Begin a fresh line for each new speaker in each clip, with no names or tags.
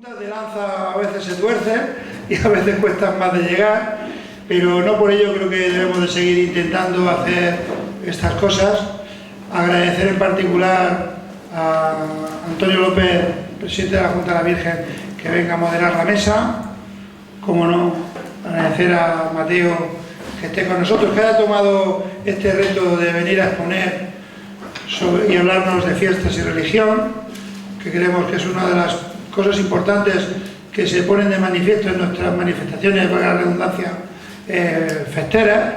De lanza a veces se tuercen y a veces cuestan más de llegar, pero no por ello creo que debemos de seguir intentando hacer estas cosas. Agradecer en particular a Antonio López, presidente de la Junta de la Virgen, que venga a moderar la mesa. Como no, agradecer a Mateo que esté con nosotros, que haya tomado este reto de venir a exponer y hablarnos de fiestas y religión, que creemos que es una de las cosas importantes que se ponen de manifiesto en nuestras manifestaciones, para la redundancia, festeras.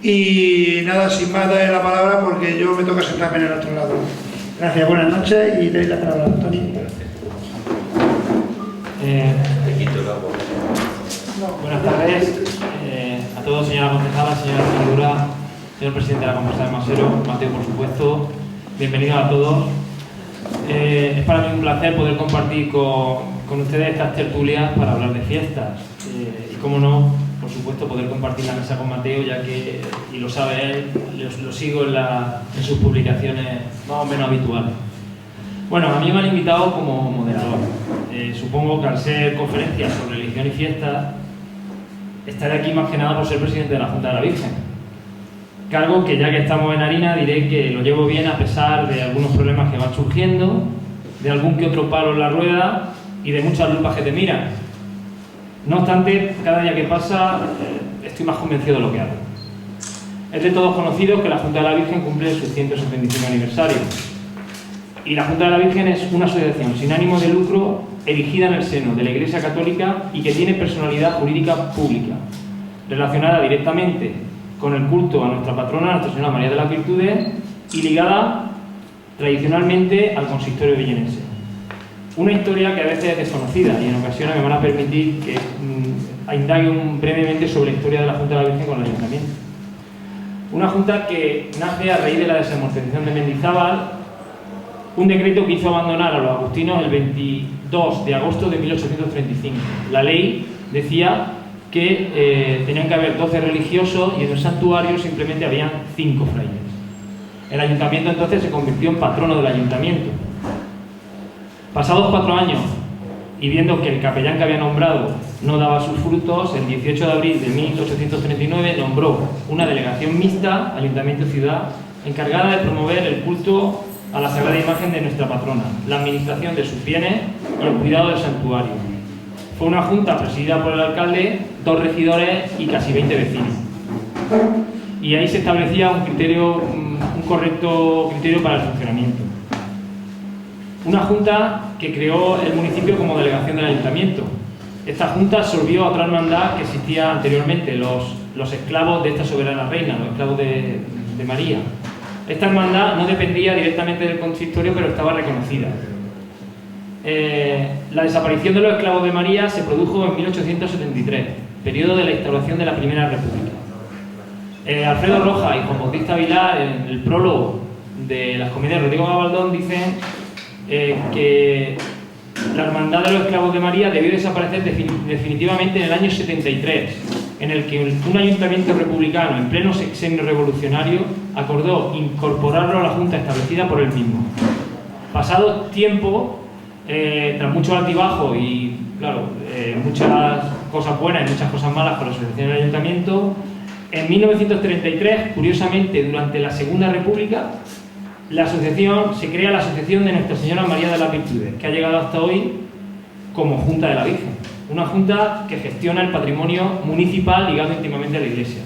Y nada, sin más, daré la palabra porque yo me toca sentarme en el otro lado. Gracias, buenas noches y doy la palabra a Antonio.
Buenas tardes a todos, señora concejala, señora regidora, señor presidente de la Comparsa de Masero, Mateo, por supuesto. Bienvenidos a todos. Es para mí un placer poder compartir con ustedes estas tertulias para hablar de fiestas. Y cómo no, por supuesto, poder compartir la mesa con Mateo, ya que, y lo sabe él, lo sigo en sus publicaciones más o menos habituales. Bueno, a mí me han invitado como moderador. Supongo que al ser conferencias sobre religión y fiestas, estaré aquí más que nada por ser presidente de la Junta de la Virgen. Cargo que, ya que estamos en harina, diré que lo llevo bien a pesar de algunos problemas que van surgiendo, de algún que otro palo en la rueda y de muchas lupas que te miran. No obstante, cada día que pasa estoy más convencido de lo que hago. Es de todos conocidos que la Junta de la Virgen cumple su 175 aniversario. Y la Junta de la Virgen es una asociación sin ánimo de lucro, erigida en el seno de la Iglesia Católica y que tiene personalidad jurídica pública, relacionada directamente con el culto a nuestra patrona, Nuestra Señora María de las Virtudes, y ligada tradicionalmente al consistorio villenense. Una historia que a veces es desconocida y en ocasiones me van a permitir que indague brevemente sobre la historia de la Junta de la Virgen con el Ayuntamiento. Una junta que nace a raíz de la desamortización de Mendizábal, un decreto que hizo abandonar a los agustinos el 22 de agosto de 1835. La ley decía que tenían que haber 12 religiosos y en el santuario simplemente habían 5 frailes. El ayuntamiento entonces se convirtió en patrono del ayuntamiento. Pasados 4 años y viendo que el capellán que había nombrado no daba sus frutos, el 18 de abril de 1839 nombró una delegación mixta, ayuntamiento-ciudad, encargada de promover el culto a la sagrada imagen de nuestra patrona, la administración de sus bienes y el cuidado del santuario. Fue una junta presidida por el alcalde, 2 regidores y casi 20 vecinos. Y ahí se establecía un correcto criterio para el funcionamiento. Una junta que creó el municipio como delegación del ayuntamiento. Esta junta absorbió a otra hermandad que existía anteriormente, los esclavos de esta soberana reina, los esclavos de María. Esta hermandad no dependía directamente del consistorio, pero estaba reconocida. La desaparición de los esclavos de María se produjo en 1873, periodo de la instauración de la Primera República. Alfredo Rojas y Juan Bautista Vilar, en el prólogo de las comedias de Rodrigo Gabaldón, dicen que la hermandad de los esclavos de María debió desaparecer definitivamente en el año 73, en el que un ayuntamiento republicano en pleno sexenio revolucionario acordó incorporarlo a la junta establecida por él mismo. Pasado tiempo, tras muchos altibajos y, claro, muchas cosas buenas y muchas cosas malas por la asociación del ayuntamiento, en 1933, curiosamente, durante la Segunda República, se crea la Asociación de Nuestra Señora María de las Virtudes, que ha llegado hasta hoy como Junta de la Virgen. Una junta que gestiona el patrimonio municipal ligado íntimamente a la Iglesia.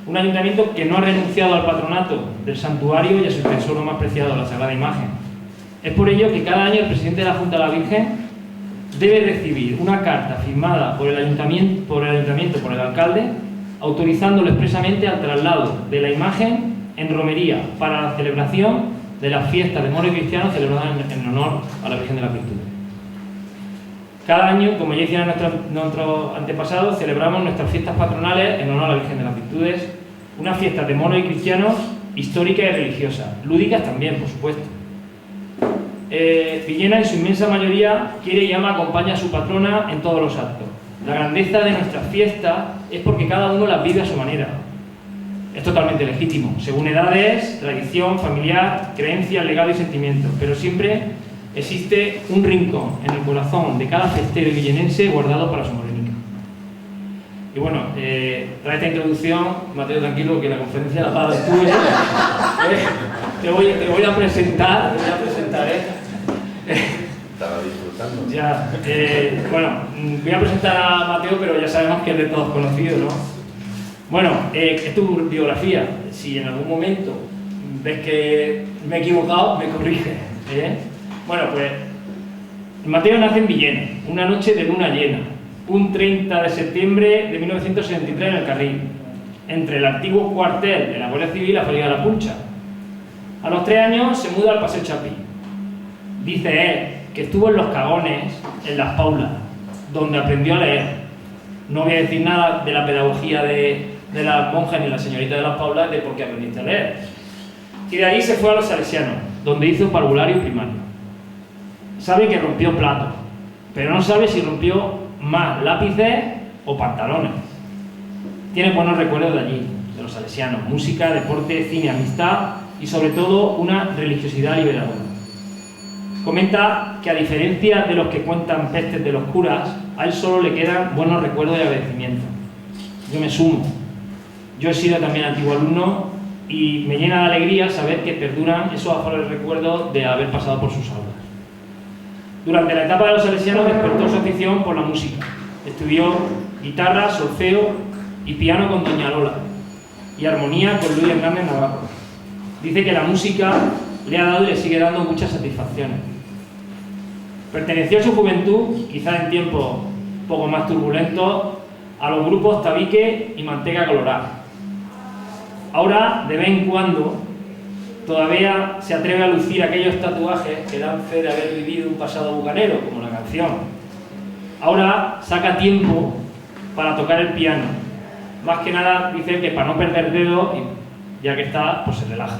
Un ayuntamiento que no ha renunciado al patronato del santuario y a su tesoro más preciado, la Sagrada Imagen. Es por ello que cada año el presidente de la Junta de la Virgen debe recibir una carta firmada por el ayuntamiento, por el alcalde, autorizándolo expresamente al traslado de la imagen en romería para la celebración de las fiestas de moros y cristianos celebradas en honor a la Virgen de las Virtudes. Cada año, como ya hicieron nuestros antepasados, celebramos nuestras fiestas patronales en honor a la Virgen de las Virtudes, unas fiestas de moros y cristianos históricas y religiosas, lúdicas también, por supuesto. Villena, en su inmensa mayoría, quiere y ama, acompaña a su patrona en todos los actos. La grandeza de nuestras fiestas es porque cada uno las vive a su manera. Es totalmente legítimo, según edades, tradición familiar, creencias, legado y sentimientos, pero siempre existe un rincón en el corazón de cada festero villenense guardado para su morenica. Y bueno, tras esta introducción, Mateo, tranquilo, que la conferencia la vas a dar tú. Te voy a presentar,
Estaba disfrutando.
Ya, bueno, voy a presentar a Mateo, pero ya sabemos que es de todos conocido, ¿no? Bueno, es tu biografía. Si en algún momento ves que me he equivocado, me corriges. Bueno, pues Mateo nace en Villena, una noche de luna llena, un 30 de septiembre de 1963 en el Carril, entre el antiguo cuartel de la Guardia Civil y la Fábrica de la Puncha. A los 3 años se muda al Paseo Chapí. Dice él que estuvo en Los Cagones, en Las Paulas, donde aprendió a leer. No voy a decir nada de la pedagogía de las monjas ni la señorita de Las Paulas de por qué aprendiste a leer. Y de ahí se fue a los Salesianos, donde hizo parvulario primario. Sabe que rompió platos, pero no sabe si rompió más lápices o pantalones. Tiene buenos recuerdos de allí, de los Salesianos: música, deporte, cine, amistad y sobre todo una religiosidad liberadora. Comenta que a diferencia de los que cuentan pestes de los curas, a él solo le quedan buenos recuerdos y agradecimientos. Yo me sumo. Yo he sido también antiguo alumno y me llena de alegría saber que perduran esos afores recuerdos de haber pasado por sus aulas. Durante la etapa de los Salesianos despertó su afición por la música. Estudió guitarra, solfeo y piano con Doña Lola y armonía con Luis Hernández Navarro. Dice que la música le ha dado y le sigue dando muchas satisfacciones. Perteneció en su juventud, quizás en tiempos poco más turbulentos, a los grupos Tabique y Manteca Colorada. Ahora, de vez en cuando, todavía se atreve a lucir aquellos tatuajes que dan fe de haber vivido un pasado bucanero, como la canción. Ahora saca tiempo para tocar el piano. Más que nada dice que para no perder dedos, ya que está, pues se relaja.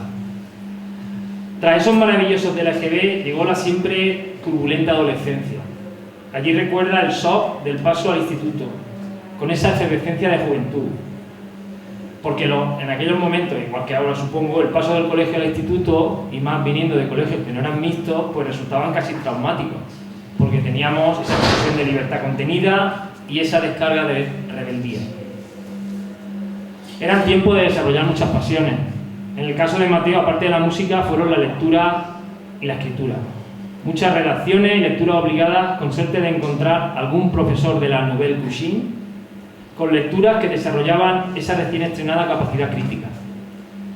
Tras esos maravillosos del EGB llegó la siempre turbulenta adolescencia. Allí recuerda el shock del paso al instituto, con esa efervescencia de juventud. Porque en aquellos momentos, igual que ahora supongo, el paso del colegio al instituto, y más viniendo de colegios que no eran mixtos, pues resultaban casi traumáticos, porque teníamos esa sensación de libertad contenida y esa descarga de rebeldía. Eran tiempos de desarrollar muchas pasiones. En el caso de Mateo, aparte de la música, fueron la lectura y la escritura. Muchas redacciones y lecturas obligadas con suerte de encontrar algún profesor de la Nouvelle Cuisine con lecturas que desarrollaban esa recién estrenada capacidad crítica.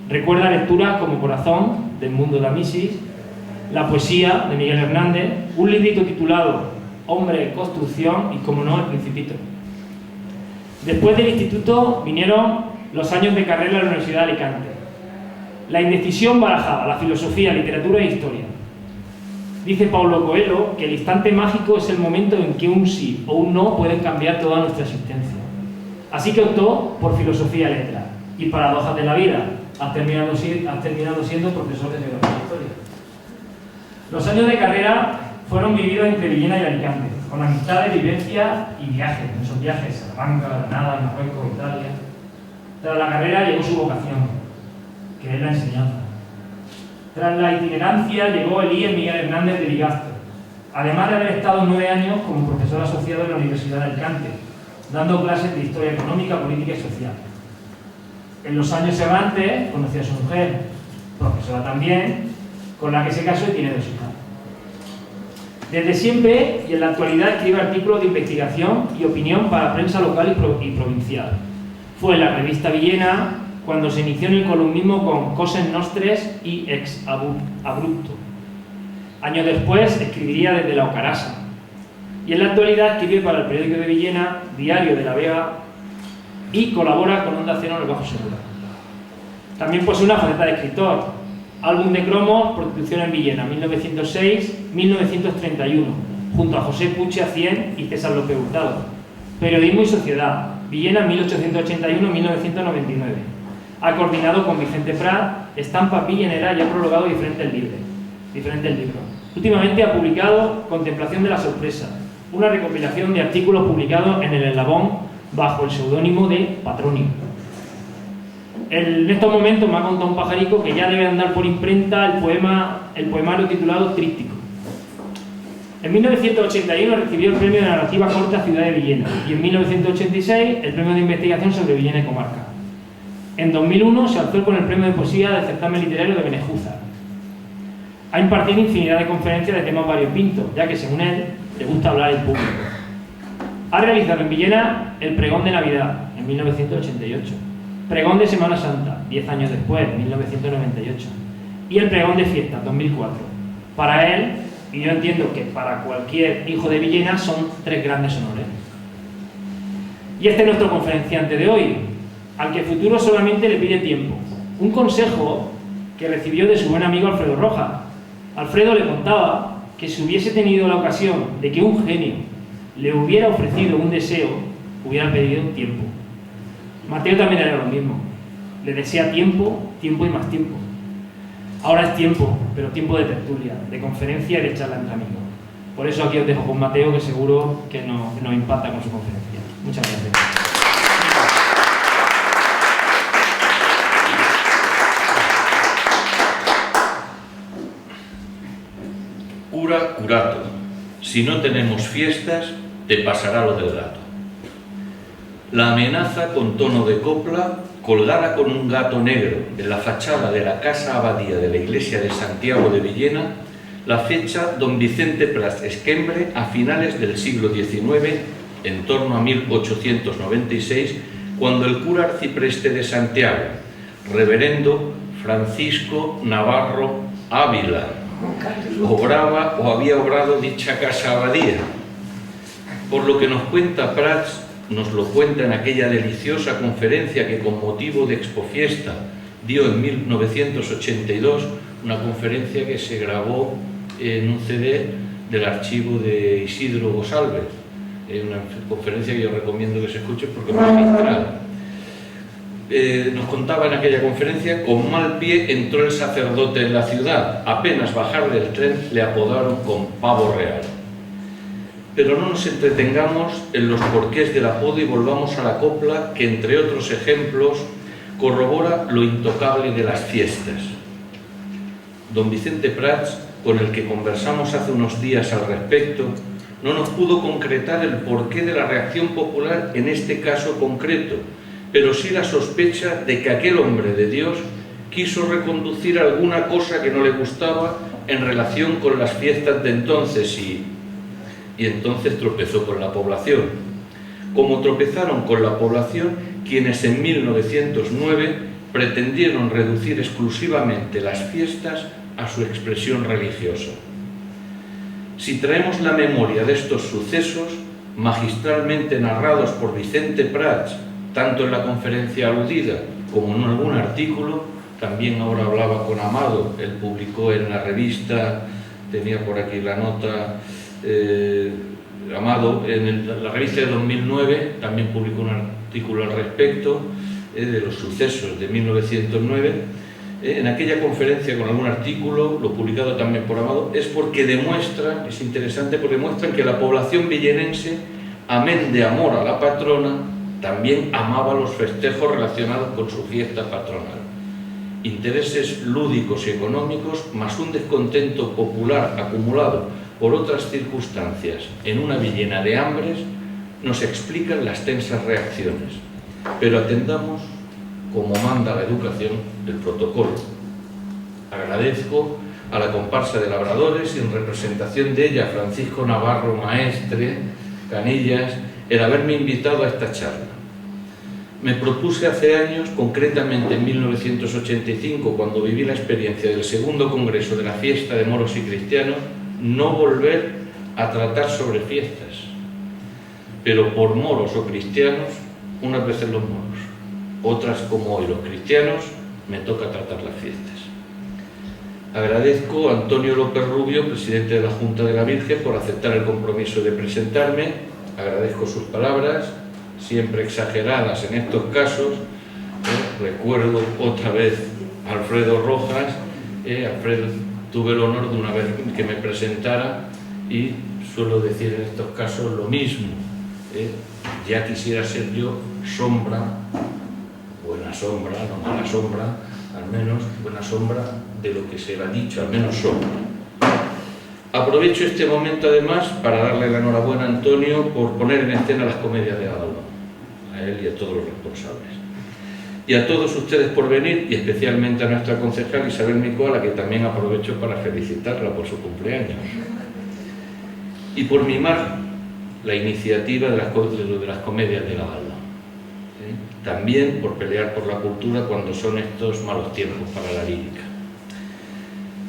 Recuerda lecturas como Corazón, de Edmundo Damisis, La poesía, de Miguel Hernández, un librito titulado Hombre, Construcción y, como no, El Principito. Después del instituto vinieron los años de carrera en la Universidad de Alicante. La indecisión barajaba la filosofía, literatura e historia. Dice Paulo Coelho que el instante mágico es el momento en que un sí o un no pueden cambiar toda nuestra existencia. Así que optó por filosofía y letras. Y paradojas de la vida, has terminado siendo profesor de geografía e historia. Los años de carrera fueron vividos entre Villena y Alicante, con amistades, vivencias y viajes. En esos viajes, Salamanca, Granada, Marruecos, Italia. Tras la carrera llegó su vocación, que es la enseñanza. Tras la itinerancia llegó el IE Miguel Hernández de Ligastro, además de haber estado 9 años como profesor asociado en la Universidad de Alicante, dando clases de historia económica, política y social. En los años errantes conoció a su mujer, profesora también, con la que se casó y tiene 2 hijas. Desde siempre y en la actualidad escribe artículos de investigación y opinión para prensa local y provincial. Fue en la revista Villena cuando se inició en el columnismo con Coses Nostres y Ex Abrupto. Años después escribiría desde La Ocarasa. Y en la actualidad escribe para el periódico de Villena, Diario de la Vega, y colabora con Onda Cero en el Bajo Segura. También posee una faceta de escritor. Álbum de cromos, Prostitución en Villena, 1906-1931, junto a José Puche Acien y César López Hurtado. Periodismo y sociedad, Villena, 1881-1999. Ha coordinado con Vicente Prat, estampas villeneras y ha prologado diferentes libros. Últimamente ha publicado Contemplación de la sorpresa, una recopilación de artículos publicados en El Eslabón bajo el seudónimo de Patronio. En estos momentos me ha contado un pajarico que ya debe andar por imprenta el poemario titulado Tríptico, En 1981 recibió el premio de narrativa corta Ciudad de Villena y en 1986 el premio de investigación sobre Villena y comarca. En 2001 se alzó con el premio de poesía del certamen literario de Benejúzar. Ha impartido infinidad de conferencias de temas variopintos, ya que según él le gusta hablar en público. Ha realizado en Villena el pregón de Navidad en 1988, pregón de Semana Santa 10 años después, 1998, y el pregón de Fiestas 2004. Para él, y yo entiendo que para cualquier hijo de Villena, son 3 grandes honores. Y este es nuestro conferenciante de hoy, al que el futuro solamente le pide tiempo. Un consejo que recibió de su buen amigo Alfredo Rojas. Alfredo le contaba que si hubiese tenido la ocasión de que un genio le hubiera ofrecido un deseo, hubiera pedido tiempo. Mateo también era lo mismo. Le desea tiempo, tiempo y más tiempo. Ahora es tiempo, pero tiempo de tertulia, de conferencia y de charla entre amigos. Por eso aquí os dejo con Mateo, que seguro que nos impacta con su conferencia. Muchas gracias.
Cura curato. Si no tenemos fiestas, te pasará lo del gato. La amenaza con tono de copla, colgada con un gato negro en la fachada de la casa abadía de la iglesia de Santiago de Villena, la fecha don Vicente Prats Esquembre a finales del siglo XIX, en torno a 1896, cuando el cura arcipreste de Santiago, reverendo Francisco Navarro Ávila, obraba o había obrado dicha casa abadía. Por lo que nos cuenta Prats, nos lo cuenta en aquella deliciosa conferencia que con motivo de Expofiesta dio en 1982, una conferencia que se grabó en un CD del archivo de Isidro Gosalves, una conferencia que yo recomiendo que se escuche porque es magistral. Nos contaba en aquella conferencia: con mal pie entró el sacerdote en la ciudad, apenas bajar del tren le apodaron con pavo real. Pero no nos entretengamos en los porqués del apodo y volvamos a la copla que, entre otros ejemplos, corrobora lo intocable de las fiestas. Don Vicente Prats, con el que conversamos hace unos días al respecto, no nos pudo concretar el porqué de la reacción popular en este caso concreto, pero sí la sospecha de que aquel hombre de Dios quiso reconducir alguna cosa que no le gustaba en relación con las fiestas de entonces y entonces tropezó con la población. Como tropezaron con la población quienes en 1909 pretendieron reducir exclusivamente las fiestas a su expresión religiosa. Si traemos la memoria de estos sucesos, magistralmente narrados por Vicente Prats, tanto en la conferencia aludida como en algún artículo, también ahora hablaba con Amado, él publicó en la revista, tenía por aquí la nota, Amado, en la revista de 2009, también publicó un artículo al respecto de los sucesos de 1909. En aquella conferencia con algún artículo, lo publicado también por Amado, es porque demuestran, es interesante porque demuestran que la población villenense, amén de amor a la patrona, también amaba los festejos relacionados con su fiesta patronal. Intereses lúdicos y económicos, más un descontento popular acumulado por otras circunstancias en una Villena de hambres, nos explican las tensas reacciones. Pero atendamos, como manda la educación, el protocolo. Agradezco a la comparsa de labradores y en representación de ella Francisco Navarro Maestre Canillas el haberme invitado a esta charla. Me propuse hace años, concretamente en 1985, cuando viví la experiencia del segundo congreso de la fiesta de moros y cristianos, no volver a tratar sobre fiestas, pero por moros o cristianos, unas veces los moros, otras como hoy los cristianos, me toca tratar las fiestas. Agradezco a Antonio López Rubio, presidente de la Junta de la Virgen, por aceptar el compromiso de presentarme. Agradezco sus palabras, siempre exageradas en estos casos. Recuerdo otra vez a Alfredo Rojas. Alfredo, tuve el honor de una vez que me presentara y suelo decir en estos casos lo mismo. Ya quisiera ser yo sombra, buena sombra, no mala sombra, al menos buena sombra de lo que se le ha dicho, al menos sombra. Aprovecho este momento además para darle la enhorabuena a Antonio por poner en escena las comedias de Galdón, a él y a todos los responsables. Y a todos ustedes por venir, y especialmente a nuestra concejal Isabel Micó, a la que también aprovecho para felicitarla por su cumpleaños. Y por mimar la iniciativa de las comedias de Galdón. También por pelear por la cultura cuando son estos malos tiempos para la lírica.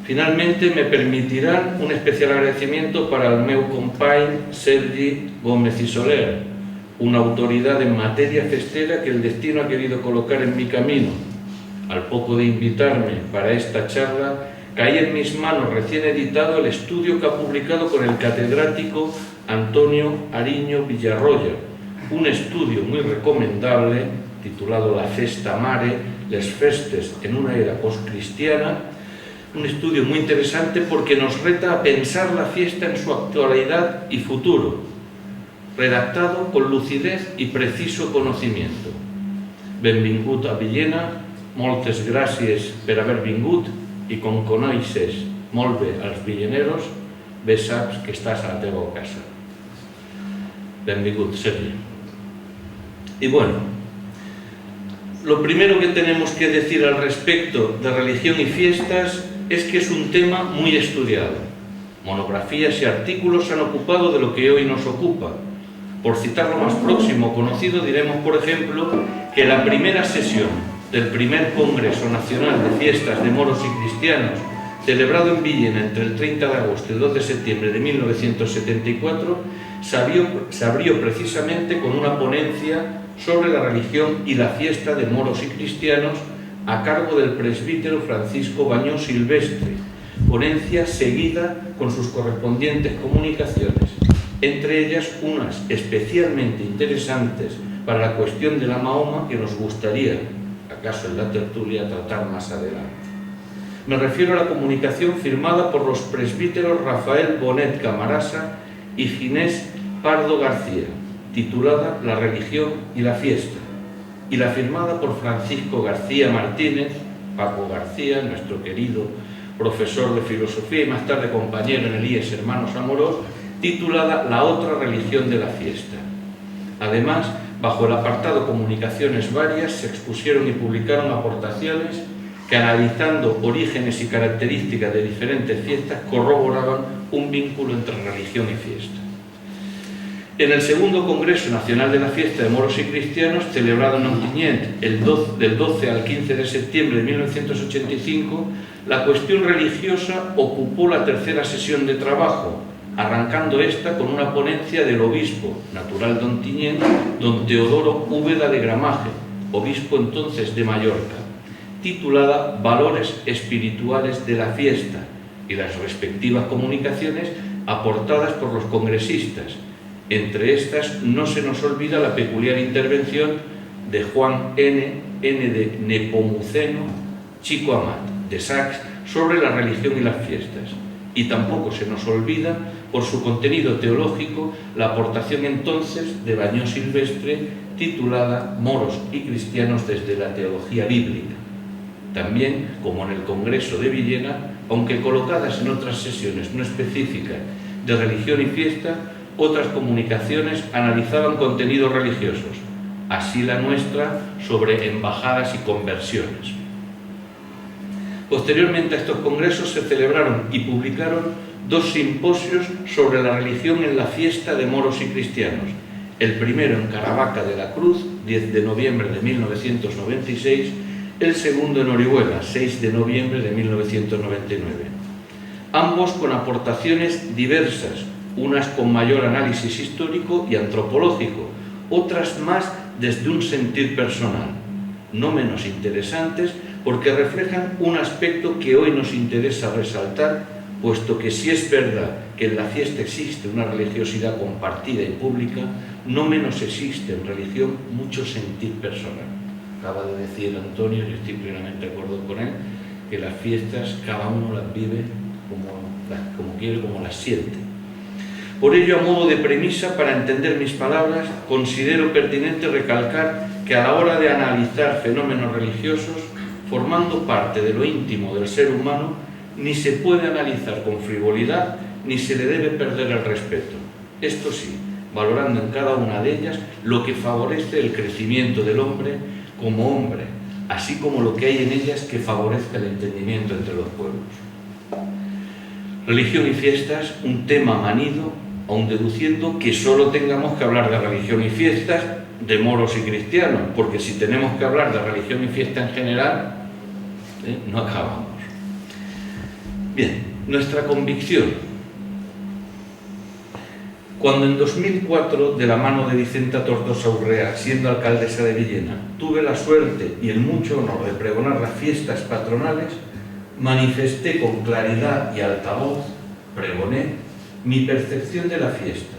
Finalmente, me permitirán un especial agradecimiento para el meu company Sergi Gómez y Soler, una autoridad en materia festera que el destino ha querido colocar en mi camino. Al poco de invitarme para esta charla, caí en mis manos recién editado el estudio que ha publicado con el catedrático Antonio Ariño Villarroya, un estudio muy recomendable titulado La Festa Mare, les festes en una era postcristiana, un estudio muy interesante porque nos reta a pensar la fiesta en su actualidad y futuro, redactado con lucidez y preciso conocimiento. Benvingut a Villena, moltes gràcies per haver vingut i com coneixes molt bé als villeneros, bé saps que estàs a la teva casa. Benvingut, Sergi. Y bueno, lo primero que tenemos que decir al respecto de religión y fiestas es que es un tema muy estudiado. Monografías y artículos han ocupado de lo que hoy nos ocupa. Por citar lo más próximo conocido, diremos, por ejemplo, que la primera sesión del primer Congreso Nacional de Fiestas de Moros y Cristianos, celebrado en Villena entre el 30 de agosto y el 2 de septiembre de 1974, se abrió precisamente con una ponencia sobre la religión y la fiesta de moros y cristianos a cargo del presbítero Francisco Bañó Silvestre, ponencia seguida con sus correspondientes comunicaciones, entre ellas unas especialmente interesantes para la cuestión de la Mahoma que nos gustaría, acaso en la tertulia, tratar más adelante. Me refiero a la comunicación firmada por los presbíteros Rafael Bonet Camarasa y Ginés Pardo García, titulada La religión y la fiesta, y la firmada por Francisco García Martínez, Paco García, nuestro querido profesor de filosofía y más tarde compañero en el IES Hermanos Amorós, titulada La otra religión de la fiesta. Además, bajo el apartado Comunicaciones varias, se expusieron y publicaron aportaciones que, analizando orígenes y características de diferentes fiestas, corroboraban un vínculo entre religión y fiesta. En el segundo Congreso Nacional de la Fiesta de Moros y Cristianos, celebrado en Ontinyent del 12 al 15 de septiembre de 1985, la cuestión religiosa ocupó la tercera sesión de trabajo, arrancando esta con una ponencia del obispo natural de Ontinyent, don Teodoro Úbeda de Gramaje, obispo entonces de Mallorca, titulada Valores espirituales de la fiesta, y las respectivas comunicaciones aportadas por los congresistas. Entre estas no se nos olvida la peculiar intervención de Juan N. de Nepomuceno, Chico Amat, de Sax, sobre la religión y las fiestas. Y tampoco se nos olvida, por su contenido teológico, la aportación entonces de Bañó Silvestre, titulada Moros y cristianos desde la teología bíblica. También, como en el Congreso de Villena, aunque colocadas en otras sesiones no específicas de religión y fiesta, otras comunicaciones analizaban contenidos religiosos, así la nuestra sobre embajadas y conversiones. Posteriormente a estos congresos se celebraron y publicaron dos simposios sobre la religión en la fiesta de moros y cristianos, el primero en Caravaca de la Cruz, 10 de noviembre de 1996, el segundo en Orihuela, 6 de noviembre de 1999. Ambos con aportaciones diversas, unas con mayor análisis histórico y antropológico, otras más desde un sentir personal, no menos interesantes porque reflejan un aspecto que hoy nos interesa resaltar, puesto que si es verdad que en la fiesta existe una religiosidad compartida y pública, no menos existe en religión mucho sentir personal. Acaba de decir Antonio, y estoy plenamente de acuerdo con él, que las fiestas cada uno las vive como quiere, como las siente. Por ello, a modo de premisa, para entender mis palabras, considero pertinente recalcar que a la hora de analizar fenómenos religiosos, formando parte de lo íntimo del ser humano, ni se puede analizar con frivolidad ni se le debe perder el respeto. Esto sí, valorando en cada una de ellas lo que favorece el crecimiento del hombre como hombre, así como lo que hay en ellas que favorezca el entendimiento entre los pueblos. Religión y fiestas, un tema manido, aun deduciendo que solo tengamos que hablar de religión y fiestas de moros y cristianos, porque si tenemos que hablar de religión y fiesta en general, no acabamos. Bien, nuestra convicción. Cuando en 2004, de la mano de Vicenta Tortosa Urrea, siendo alcaldesa de Villena, tuve la suerte y el mucho honor de pregonar las fiestas patronales, manifesté con claridad y altavoz, pregoné, mi percepción de la fiesta.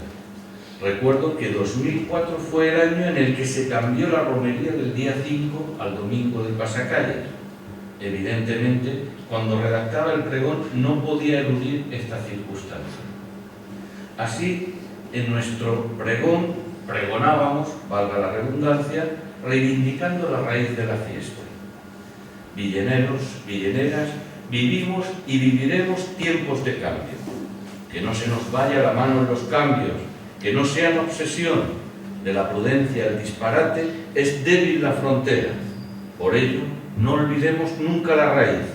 Recuerdo que 2004 fue el año en el que se cambió la romería del día 5 al domingo de Pasacalles. Evidentemente, cuando redactaba el pregón no podía eludir esta circunstancia. Así, en nuestro pregón, pregonábamos, valga la redundancia, reivindicando la raíz de la fiesta. Villeneros, villeneras, vivimos y viviremos tiempos de cambio. Que no se nos vaya la mano en los cambios, que no sean obsesión. De la prudencia al disparate es débil la frontera. Por ello, no olvidemos nunca la raíz.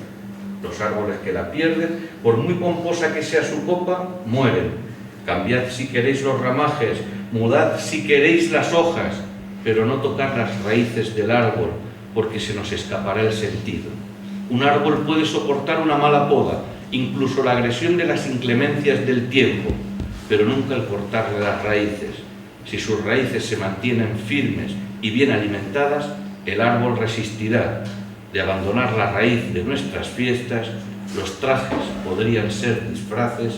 Los árboles que la pierden, por muy pomposa que sea su copa, mueren. Cambiad si queréis los ramajes, mudad si queréis las hojas, pero no tocar las raíces del árbol, porque se nos escapará el sentido. Un árbol puede soportar una mala poda, incluso la agresión de las inclemencias del tiempo, pero nunca el cortarle las raíces. Si sus raíces se mantienen firmes y bien alimentadas, el árbol resistirá. De abandonar la raíz de nuestras fiestas, los trajes podrían ser disfraces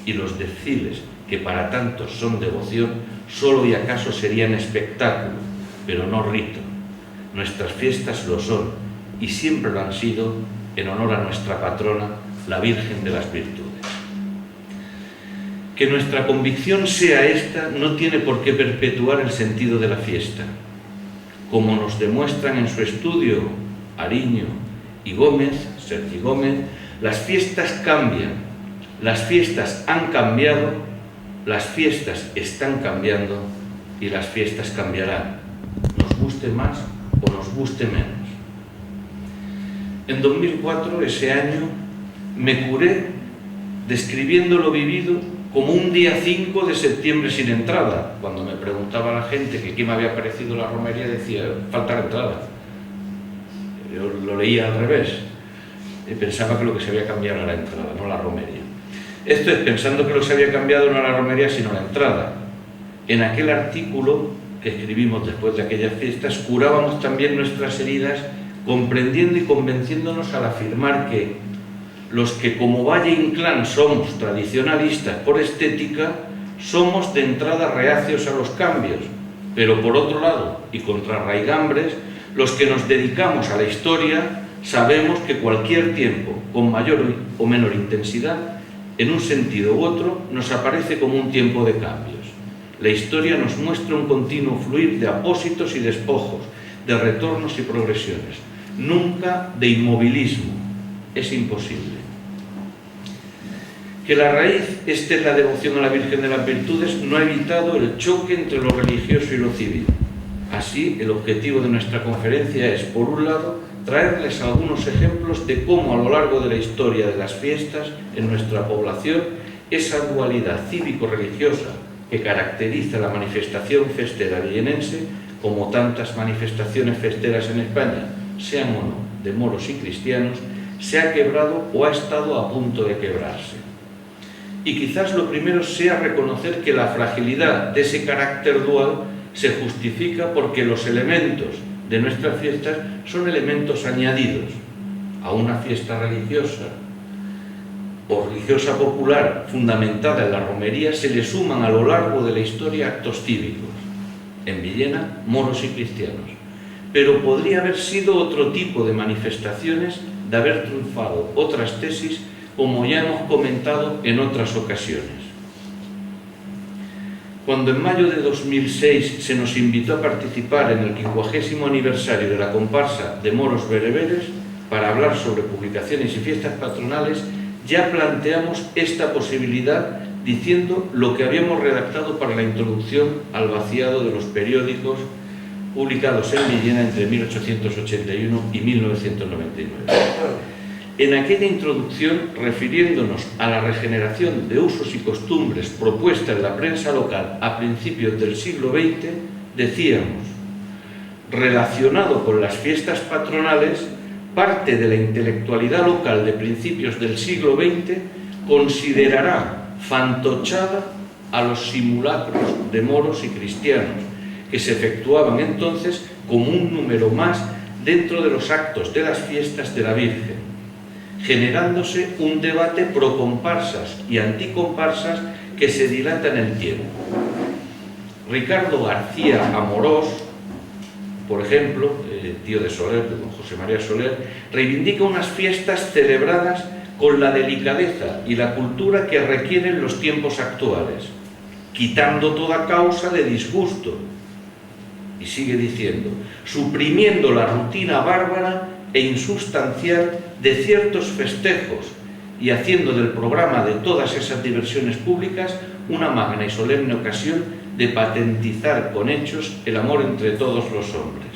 y los desfiles, que para tantos son devoción, solo y acaso serían espectáculo, pero no rito. Nuestras fiestas lo son, y siempre lo han sido, en honor a nuestra patrona, la Virgen de las Virtudes. Que nuestra convicción sea esta no tiene por qué perpetuar el sentido de la fiesta. Como nos demuestran en su estudio Ariño y Gómez, Sergi Gómez, las fiestas cambian. Las fiestas han cambiado, las fiestas están cambiando y las fiestas cambiarán, nos guste más o nos guste menos. En 2004, ese año, me curé describiendo lo vivido como un día 5 de septiembre sin entrada. Cuando me preguntaba la gente que qué me había parecido la romería, decía, falta la entrada. Yo lo leía al revés. Pensaba que lo que se había cambiado era la entrada, no la romería. Esto es pensando que lo que se había cambiado no era la romería, sino la entrada. En aquel artículo que escribimos después de aquellas fiestas, curábamos también nuestras heridas, comprendiendo y convenciéndonos al afirmar que los que como Valle Inclán somos tradicionalistas por estética, somos de entrada reacios a los cambios, pero por otro lado, y contra raigambres, los que nos dedicamos a la historia sabemos que cualquier tiempo, con mayor o menor intensidad, en un sentido u otro, nos aparece como un tiempo de cambios. La historia nos muestra un continuo fluir de apósitos y despojos, de retornos y progresiones, nunca de inmovilismo. Es imposible. Que la raíz esté en la devoción a la Virgen de las Virtudes no ha evitado el choque entre lo religioso y lo civil. Así, el objetivo de nuestra conferencia es, por un lado, traerles algunos ejemplos de cómo a lo largo de la historia de las fiestas en nuestra población esa dualidad cívico-religiosa que caracteriza la manifestación festera villenense, como tantas manifestaciones festeras en España, sean o no de moros y cristianos, se ha quebrado o ha estado a punto de quebrarse. Y quizás lo primero sea reconocer que la fragilidad de ese carácter dual se justifica porque los elementos de nuestras fiestas son elementos añadidos a una fiesta religiosa o religiosa popular fundamentada en la romería. Se le suman a lo largo de la historia actos cívicos, en Villena, moros y cristianos, pero podría haber sido otro tipo de manifestaciones de haber triunfado otras tesis, como ya hemos comentado en otras ocasiones. Cuando en mayo de 2006 se nos invitó a participar en el 50º aniversario de la comparsa de Moros Bereberes para hablar sobre publicaciones y fiestas patronales, ya planteamos esta posibilidad diciendo lo que habíamos redactado para la introducción al vaciado de los periódicos publicados en Villena entre 1881 y 1999. En aquella introducción, refiriéndonos a la regeneración de usos y costumbres propuesta en la prensa local a principios del siglo XX, decíamos: relacionado con las fiestas patronales, parte de la intelectualidad local de principios del siglo XX considerará fantochada a los simulacros de moros y cristianos, que se efectuaban entonces como un número más dentro de los actos de las fiestas de la Virgen, generándose un debate pro comparsas y anticomparsas que se dilata en el tiempo. Ricardo García Amorós, por ejemplo, tío de Soler, de don José María Soler, reivindica unas fiestas celebradas con la delicadeza y la cultura que requieren los tiempos actuales, quitando toda causa de disgusto. Y sigue diciendo, suprimiendo la rutina bárbara e insustancial de ciertos festejos y haciendo del programa de todas esas diversiones públicas una magna y solemne ocasión de patentizar con hechos el amor entre todos los hombres.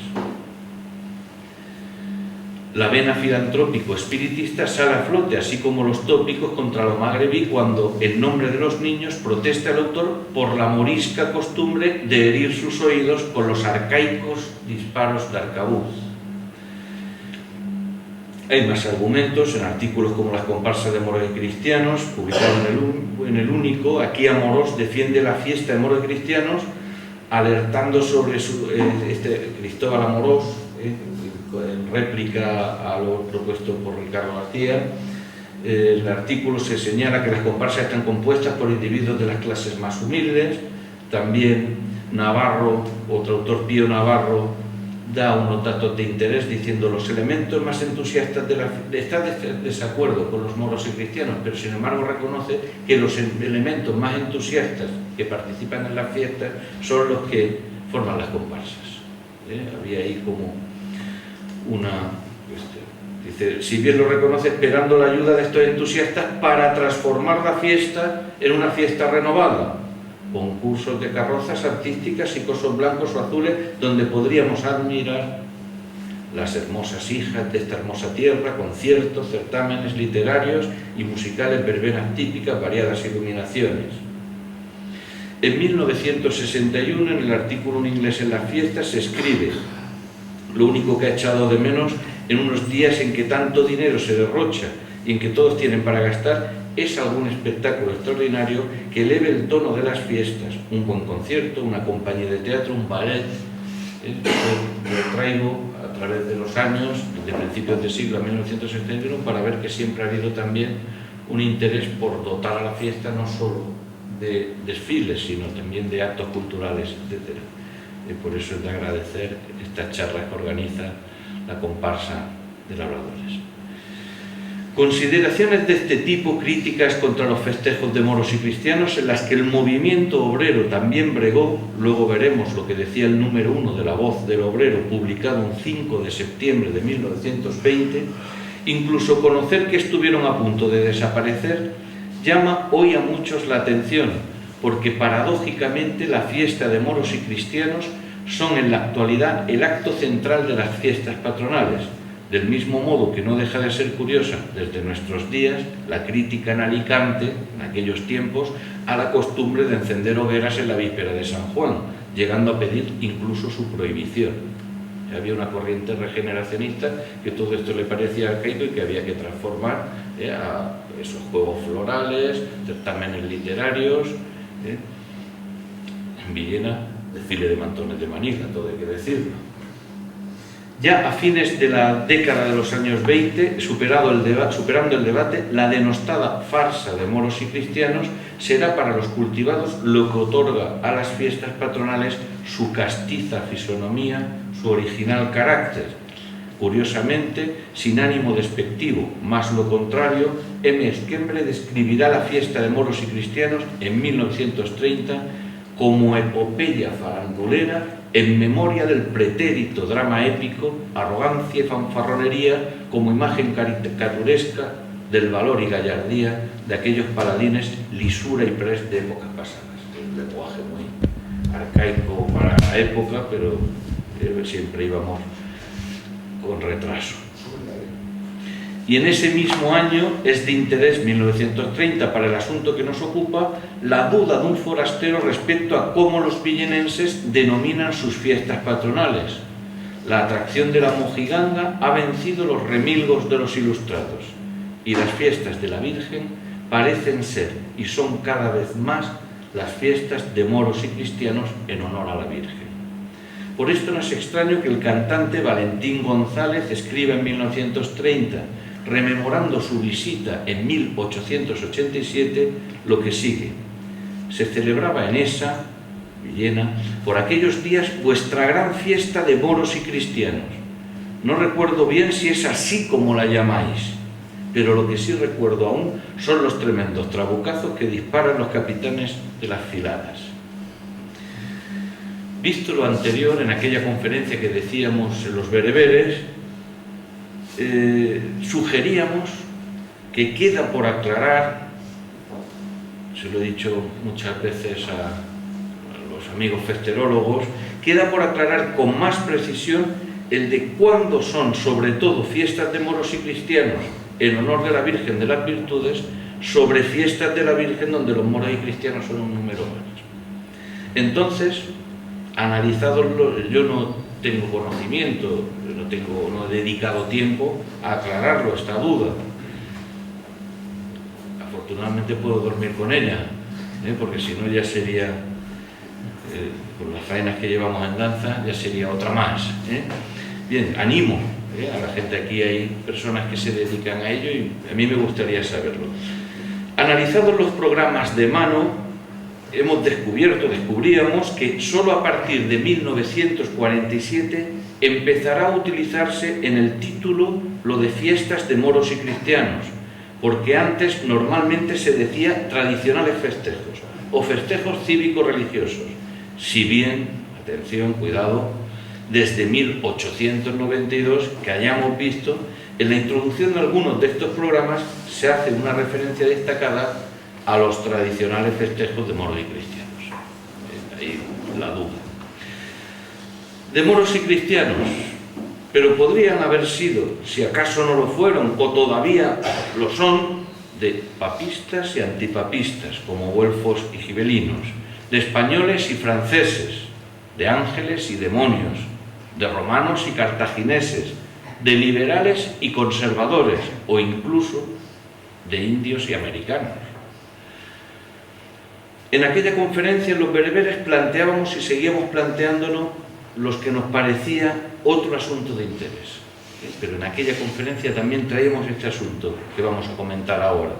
La vena filantrópico-espiritista sale a flote, así como los tópicos contra lo magrebí, cuando, en nombre de los niños, protesta el autor por la morisca costumbre de herir sus oídos con los arcaicos disparos de arcabuz. Hay más argumentos en artículos como Las comparsas de moros y cristianos, publicado en el Único. Aquí Amorós defiende la fiesta de moros y cristianos, alertando sobre Cristóbal Amorós, en réplica a lo propuesto por Ricardo García. El artículo se señala que las comparsas están compuestas por individuos de las clases más humildes. También Navarro, otro autor, Pío Navarro, da unos datos de interés diciendo los elementos más entusiastas de la fiesta. Está de desacuerdo con los moros y cristianos, pero sin embargo reconoce que los elementos más entusiastas que participan en las fiestas son los que forman las comparsas. Había ahí como dice, si bien lo reconoce, esperando la ayuda de estos entusiastas para transformar la fiesta en una fiesta renovada, concursos de carrozas artísticas y cosos blancos o azules donde podríamos admirar las hermosas hijas de esta hermosa tierra, conciertos, certámenes literarios y musicales, verbenas típicas, variadas iluminaciones. En 1961, en el artículo Un inglés en las fiestas, se escribe: lo único que ha echado de menos en unos días en que tanto dinero se derrocha y en que todos tienen para gastar es algún espectáculo extraordinario que eleve el tono de las fiestas, un buen concierto, una compañía de teatro, un ballet. Lo traigo a través de los años, desde principios del siglo a 1971, para ver que siempre ha habido también un interés por dotar a la fiesta no solo de desfiles, sino también de actos culturales, etc. Y por eso es de agradecer estas charlas que organiza la comparsa de labradores. Consideraciones de este tipo, críticas contra los festejos de moros y cristianos, en las que el movimiento obrero también bregó. Luego veremos lo que decía el número 1 de La Voz del Obrero, publicado un 5 de septiembre de 1920, incluso conocer que estuvieron a punto de desaparecer, llama hoy a muchos la atención, porque paradójicamente la fiesta de moros y cristianos son en la actualidad el acto central de las fiestas patronales, del mismo modo que no deja de ser curiosa desde nuestros días la crítica en Alicante, en aquellos tiempos, a la costumbre de encender hogueras en la víspera de San Juan, llegando a pedir incluso su prohibición. Había una corriente regeneracionista que todo esto le parecía arcaico y que había que transformar a esos juegos florales, certámenes literarios. En Villena, desfile de mantones de Manila, todo hay que decirlo. Ya a fines de la década de los años 20, superando el debate, la denostada farsa de moros y cristianos será para los cultivados lo que otorga a las fiestas patronales su castiza fisonomía, su original carácter. Curiosamente, sin ánimo despectivo, más lo contrario, M. Esquembre describirá la fiesta de moros y cristianos en 1930 como epopeya farandulera en memoria del pretérito drama épico, arrogancia y fanfarronería como imagen caricaturesca del valor y gallardía de aquellos paladines lisura y pres de épocas pasadas. Un lenguaje muy arcaico para la época, pero siempre íbamos con retraso. Y en ese mismo año es de interés, 1930, para el asunto que nos ocupa, la duda de un forastero respecto a cómo los villenenses denominan sus fiestas patronales. La atracción de la mojiganga ha vencido los remilgos de los ilustrados, y las fiestas de la Virgen parecen ser y son cada vez más las fiestas de moros y cristianos en honor a la Virgen. Por esto no es extraño que el cantante Valentín González escriba en 1930, rememorando su visita en 1887, lo que sigue: se celebraba en esa, Villena, por aquellos días vuestra gran fiesta de moros y cristianos. No recuerdo bien si es así como la llamáis, pero lo que sí recuerdo aún son los tremendos trabucazos que disparan los capitanes de las filadas. Visto lo anterior, en aquella conferencia que decíamos en los bereberes, sugeríamos que queda por aclarar, se lo he dicho muchas veces a los amigos festerólogos, queda por aclarar con más precisión el de cuándo son sobre todo fiestas de moros y cristianos en honor de la Virgen de las Virtudes, sobre fiestas de la Virgen donde los moros y cristianos son un número menos. Entonces, analizados, yo no tengo conocimiento, no he dedicado tiempo a aclararlo, esta duda. Afortunadamente puedo dormir con ella, porque si no ya sería, con las faenas que llevamos en danza, ya sería otra más. Bien, animo a la gente, aquí hay personas que se dedican a ello y a mí me gustaría saberlo. Analizados los programas de mano, descubríamos que solo a partir de 1947 empezará a utilizarse en el título lo de fiestas de moros y cristianos, porque antes normalmente se decía tradicionales festejos o festejos cívico-religiosos, si bien, atención, cuidado, desde 1892, que hayamos visto, en la introducción de algunos de estos programas se hace una referencia destacada a los tradicionales festejos de moros y cristianos. Ahí la duda. De moros y cristianos, pero podrían haber sido, si acaso no lo fueron, o todavía lo son, de papistas y antipapistas, como güelfos y gibelinos, de españoles y franceses, de ángeles y demonios, de romanos y cartagineses, de liberales y conservadores, o incluso de indios y americanos. En aquella conferencia, en los bereberes, planteábamos y seguíamos planteándonos los que nos parecía otro asunto de interés. Pero en aquella conferencia también traíamos este asunto que vamos a comentar ahora.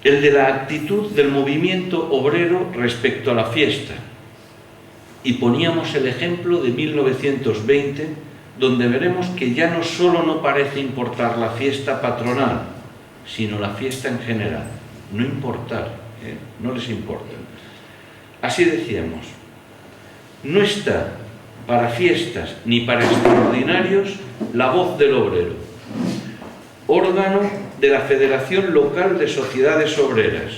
El de la actitud del movimiento obrero respecto a la fiesta. Y poníamos el ejemplo de 1920, donde veremos que ya no solo no parece importar la fiesta patronal, sino la fiesta en general. No importar, no les importa. Así decíamos, no está para fiestas ni para extraordinarios la voz del obrero, órgano de la Federación Local de Sociedades Obreras,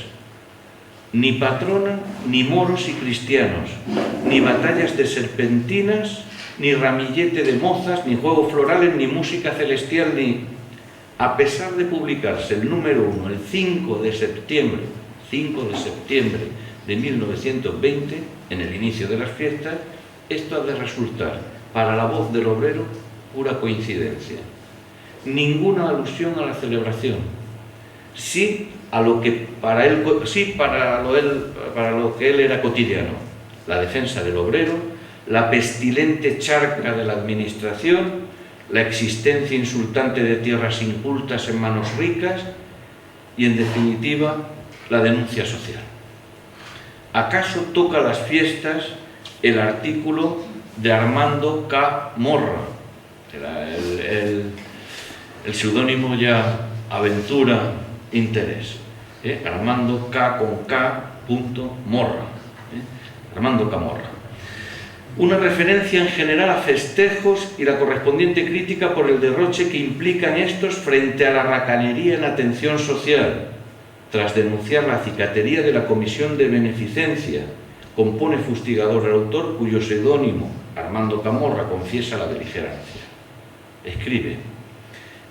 ni patrona, ni moros y cristianos, ni batallas de serpentinas, ni ramillete de mozas, ni juegos florales, ni música celestial, ni... A pesar de publicarse el número 1 el 5 de septiembre de 1920, en el inicio de las fiestas, esto ha de resultar para la voz del obrero pura coincidencia. Ninguna alusión a la celebración. Sí a lo que para él, sí para lo que él era cotidiano. La defensa del obrero, la pestilente charca de la administración, la existencia insultante de tierras incultas en manos ricas y, en definitiva, la denuncia social. ¿Acaso toca las fiestas el artículo de Armando K. Morra? Era el seudónimo ya Aventura Interés. Armando K. con K. Morra. Armando K. Morra. Una referencia en general a festejos y la correspondiente crítica por el derroche que implican estos frente a la racanería en atención social, tras denunciar la cicatería de la Comisión de Beneficencia. Compone fustigador el autor, cuyo seudónimo, Armando Camorra, confiesa la beligerancia. Escribe: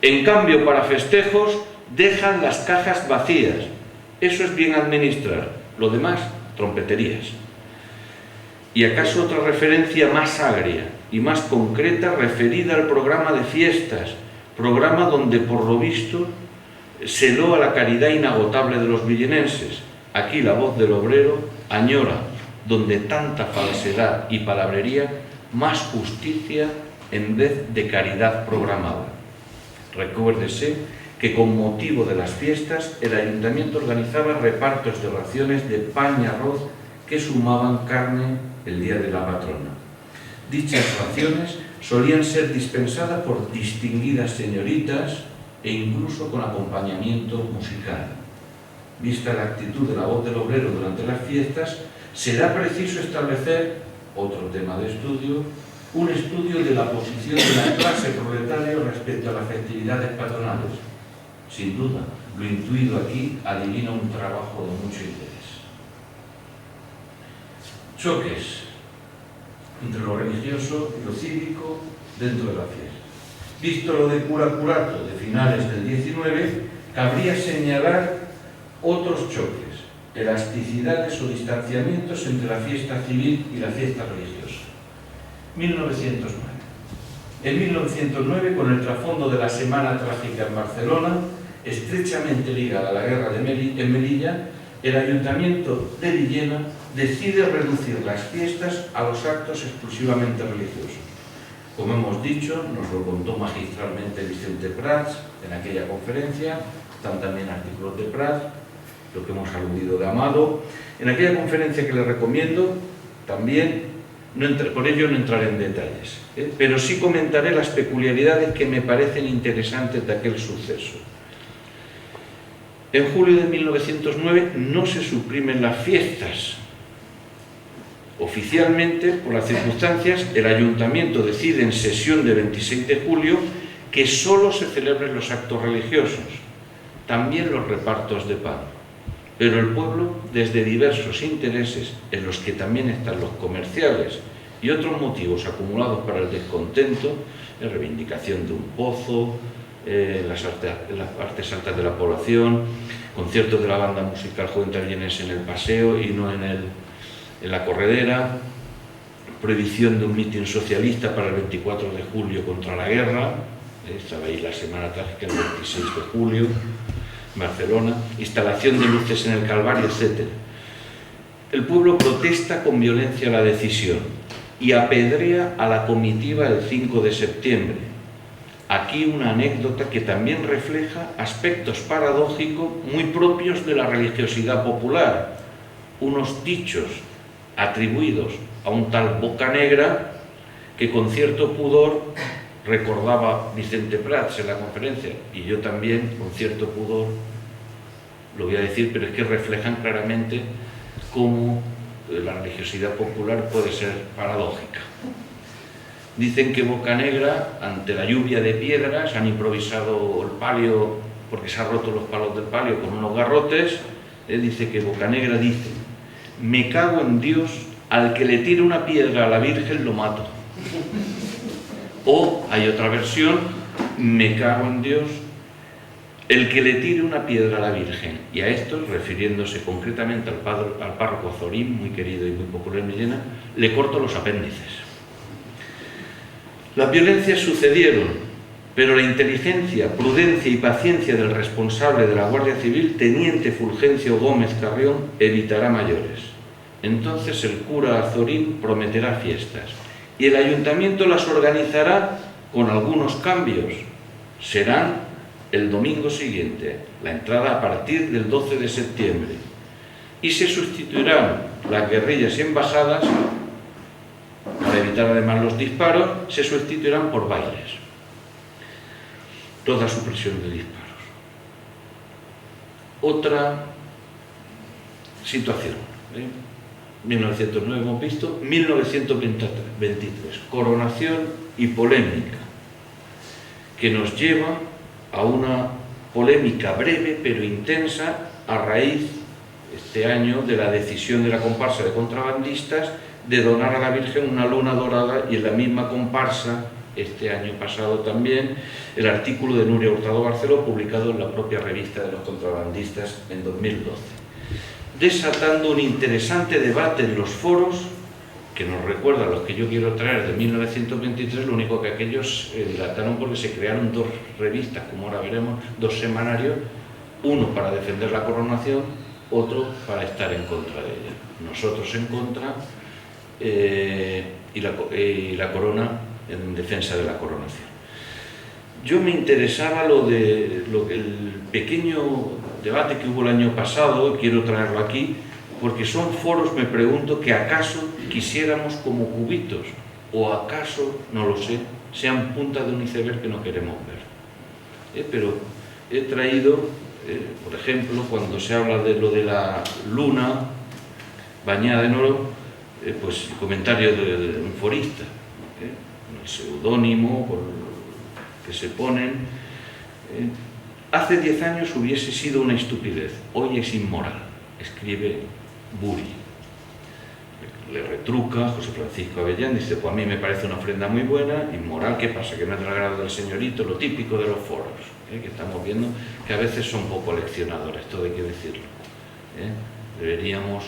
en cambio, para festejos dejan las cajas vacías. Eso es bien administrar, lo demás, trompeterías. Y acaso otra referencia más agria y más concreta referida al programa de fiestas, programa donde por lo visto se loa la caridad inagotable de los villenenses. Aquí la voz del obrero añora, donde tanta falsedad y palabrería, más justicia en vez de caridad programada. Recuérdese que con motivo de las fiestas el ayuntamiento organizaba repartos de raciones de pan y arroz que sumaban carne el día de la patrona. Dichas raciones solían ser dispensadas por distinguidas señoritas e incluso con acompañamiento musical. Vista la actitud de la voz del obrero durante las fiestas, será preciso establecer, otro tema de estudio, un estudio de la posición de la clase proletaria respecto a las festividades patronales. Sin duda, lo intuido aquí adivina un trabajo de mucho interés. Choques entre lo religioso y lo cívico dentro de la fiesta. Visto lo de cura-curato de finales del 19, cabría señalar otros choques, elasticidades o distanciamientos entre la fiesta civil y la fiesta religiosa. 1909. En 1909, con el trasfondo de la Semana Trágica en Barcelona, estrechamente ligada a la guerra en Melilla, el Ayuntamiento de Villena decide reducir las fiestas a los actos exclusivamente religiosos. Como hemos dicho, nos lo contó magistralmente Vicente Prats en aquella conferencia, están también artículos de Prats, lo que hemos aludido de Amado. En aquella conferencia que les recomiendo, también, por ello no entraré en detalles, pero sí comentaré las peculiaridades que me parecen interesantes de aquel suceso. En julio de 1909 no se suprimen las fiestas. Oficialmente, por las circunstancias, el Ayuntamiento decide en sesión de 26 de julio que solo se celebren los actos religiosos, también los repartos de pan. Pero el pueblo, desde diversos intereses, en los que también están los comerciales y otros motivos acumulados para el descontento, la reivindicación de un pozo, las partes altas de la población, conciertos de la banda musical juvenil vienense en el Paseo y no en la Corredera, prohibición de un mitin socialista para el 24 de julio contra la guerra, estaba ahí la Semana Trágica el 26 de julio, Barcelona, instalación de luces en el Calvario, etc. El pueblo protesta con violencia la decisión y apedrea a la comitiva el 5 de septiembre. Aquí una anécdota que también refleja aspectos paradójicos muy propios de la religiosidad popular. Unos dichos atribuidos a un tal Bocanegra que con cierto pudor recordaba Vicente Prats en la conferencia, y yo también con cierto pudor lo voy a decir, pero es que reflejan claramente cómo la religiosidad popular puede ser paradójica. Dicen que Bocanegra, ante la lluvia de piedras, han improvisado el palio porque se han roto los palos del palio con unos garrotes. Dice que Bocanegra dice: me cago en Dios, al que le tire una piedra a la Virgen lo mato. O hay otra versión: me cago en Dios, el que le tire una piedra a la Virgen. Y a esto, refiriéndose concretamente al párroco Azorín, muy querido y muy popular en Villena, le corto los apéndices. Las violencias sucedieron, pero la inteligencia, prudencia y paciencia del responsable de la Guardia Civil, teniente Fulgencio Gómez Carrión, evitará mayores. Entonces el cura Azorín prometerá fiestas y el ayuntamiento las organizará con algunos cambios. Serán el domingo siguiente, la entrada a partir del 12 de septiembre, y se sustituirán las guerrillas y embajadas, para evitar además los disparos, se sustituirán por bailes. Toda supresión de disparos. Otra situación. 1909 hemos visto, 1923, coronación y polémica, que nos lleva a una polémica breve pero intensa a raíz, este año, de la decisión de la comparsa de contrabandistas de donar a la Virgen una luna dorada, y en la misma comparsa, este año pasado también, el artículo de Núria Hurtado Barceló, publicado en la propia revista de los contrabandistas en 2012, desatando un interesante debate en los foros que nos recuerda a los que yo quiero traer de 1923, lo único que aquellos dilataron porque se crearon dos revistas, como ahora veremos, dos semanarios, uno para defender la coronación, otro para estar en contra de ella. Nosotros en contra y la corona en defensa de la coronación. Yo me interesaba el pequeño debate que hubo el año pasado, quiero traerlo aquí, porque son foros, me pregunto, que acaso quisiéramos como cubitos, o acaso, no lo sé, sean puntas de un iceberg que no queremos ver. Pero he traído, por ejemplo, cuando se habla de lo de la luna bañada en oro, pues comentarios de un forista, el seudónimo que se ponen. Hace 10 años hubiese sido una estupidez, hoy es inmoral, escribe Buri. Le retruca José Francisco Avellán, dice: pues a mí me parece una ofrenda muy buena, inmoral, ¿qué pasa? Que no es del agrado del señorito, lo típico de los foros, que estamos viendo que a veces son poco leccionadores, esto hay que decirlo. Deberíamos,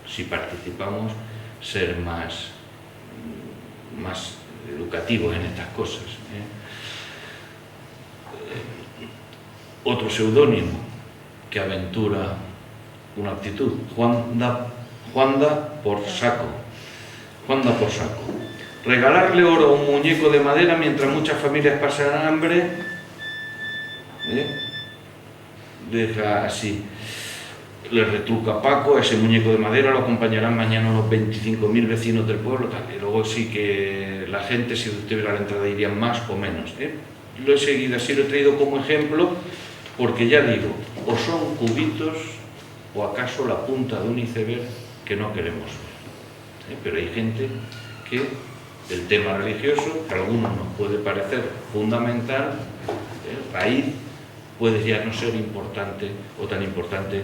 si participamos, ser más educativos en estas cosas. Otro seudónimo que aventura una actitud, Juanda por saco. Regalarle oro a un muñeco de madera mientras muchas familias pasan hambre, deja así. Le retruca Paco: a ese muñeco de madera lo acompañarán mañana unos 25.000 vecinos del pueblo, tal. Y luego sí que la gente, si tuviera la entrada, irían más o menos. Lo he seguido así, lo he traído como ejemplo, porque ya digo, o son cubitos o acaso la punta de un iceberg que no queremos ver. Pero hay gente que el tema religioso, que a algunos nos puede parecer fundamental, raíz, puede ya no ser importante o tan importante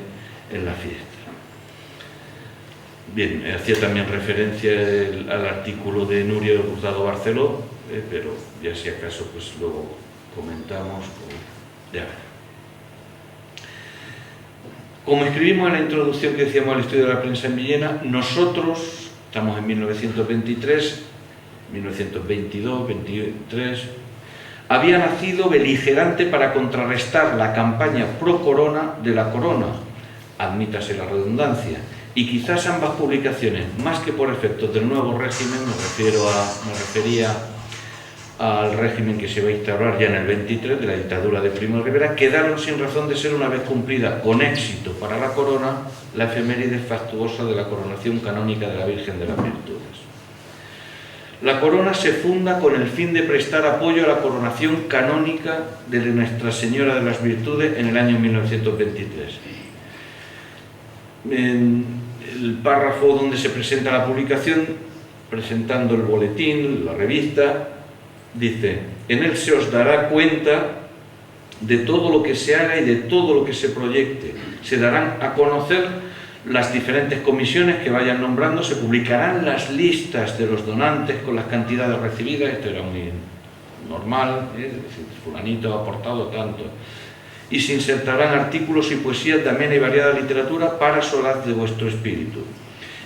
en la fiesta. Bien, hacía también referencia al artículo de Núria Hurtado Barceló, pero ya si acaso pues luego comentamos. Ya. Como escribimos en la introducción que decíamos al estudio de la prensa en Villena, nosotros estamos en 1923, 1922, 23, había nacido beligerante para contrarrestar la campaña pro corona de la corona, admítase la redundancia, y quizás ambas publicaciones, más que por efectos del nuevo régimen, me refería al régimen que se va a instaurar ya en el 23, de la dictadura de Primo de Rivera, quedaron sin razón de ser, una vez cumplida con éxito para la corona la efeméride fastuosa de la coronación canónica de la Virgen de las Virtudes. La corona se funda con el fin de prestar apoyo a la coronación canónica de Nuestra Señora de las Virtudes en el año 1923. En el párrafo donde se presenta la publicación, presentando el boletín, la revista, dice: en él se os dará cuenta de todo lo que se haga y de todo lo que se proyecte. Se darán a conocer las diferentes comisiones que vayan nombrando, se publicarán las listas de los donantes con las cantidades recibidas, esto era muy normal, es decir, fulanito ha aportado tanto, y se insertarán artículos y poesías de amena y variada literatura para solaz de vuestro espíritu.